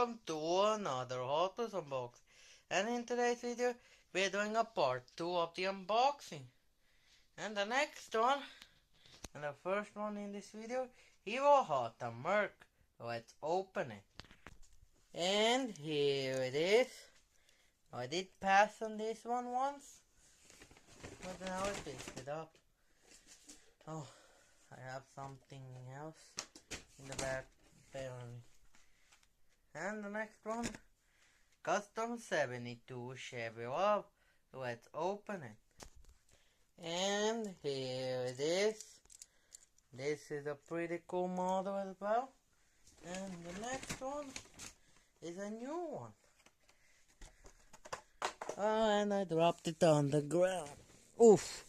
welcome to another Hot Wheels unboxing. And in today's video, we're doing a part 2 of the unboxing. And the next one, and the first one in this video, Hero Hot and Merc. Let's open it. And here it is. I did pass on this one once, but now I fixed it up. Oh, I have something else in the back apparently. And the next one, Custom 72 Chevy Love. Let's open it. And here it is. This is a pretty cool model as well. And the next one is a new one. Oh, and I dropped it on the ground. Oof.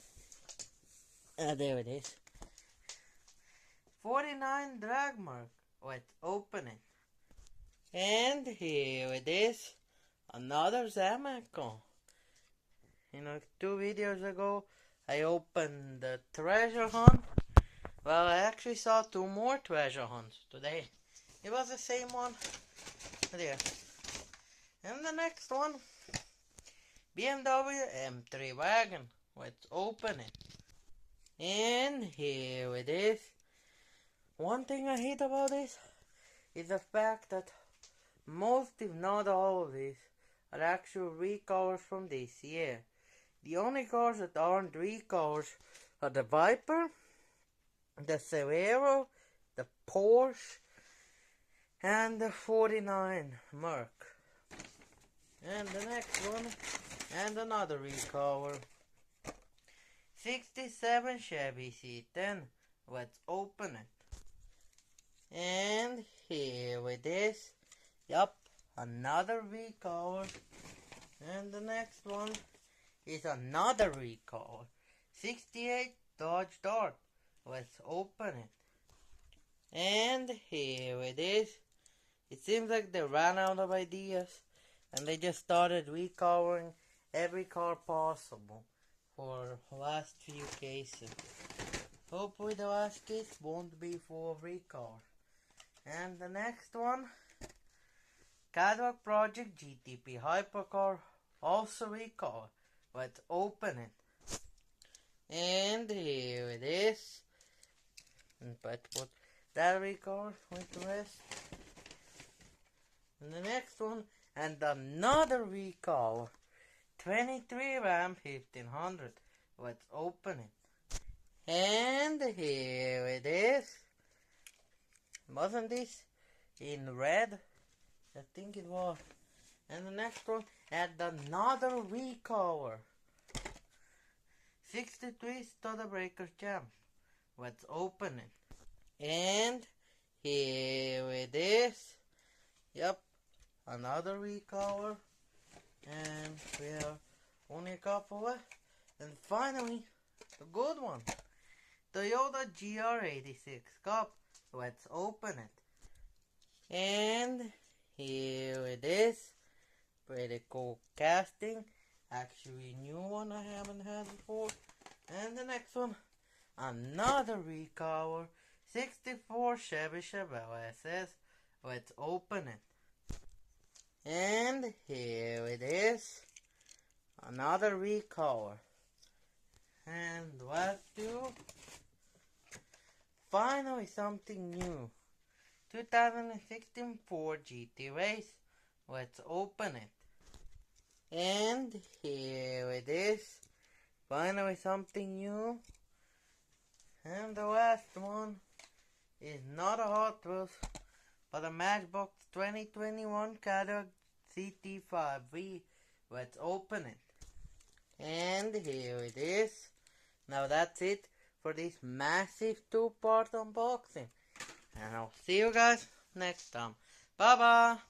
There it is. 49 drag mark. Let's open it. And here it is, another Zamaco. Two videos ago I opened the treasure hunt. Well, I actually saw two more treasure hunts today. It was the same one. There. And the next one, BMW M3 wagon. Let's open it. And here it is. One thing I hate about this is the fact that most, if not all of these, are actual recolors from this year. The only cars that aren't recolors are the Viper, the Cervero, the Porsche, and the 49 Merc. And the next one, and another recolor. 67 Chevy C10. Let's open it. And here it is. Yup, another recolor. And the next one is another recolor. 68 Dodge Dart. Let's open it. And here it is. It seems like they ran out of ideas and they just started recoloring every car possible for the last few cases. Hopefully the last case won't be full of recolors. And the next one, Cadillac Project GTP Hypercar, also recolor. Let's open it. And here it is. Let's put that recolor with the rest. And the next one, and another recolor. 23 Ram 1500. Let's open it. And here it is. Wasn't this in red? I think it was. And the next one, and another recolor. 63 Studebreaker Jam. Let's open it. And here it is. Yep, another recolor. And we have only a couple left. And finally, the good one. Toyota GR86 Cup. Let's open it. And here it is. Pretty cool casting. Actually new one I haven't had before. And the next one, another recolor. 64 Chevy Chevelle SS. Let's open it. And here it is. Another recolor. And the last two. Finally something new. 2016 Ford GT Race. Let's open it. And here it is. Finally something new. And the last one is not a Hot Wheels, but a Matchbox 2021 Cadillac CT5V. Let's open it. And here it is. Now that's it for this massive two-part unboxing. And I'll see you guys next time. Bye bye.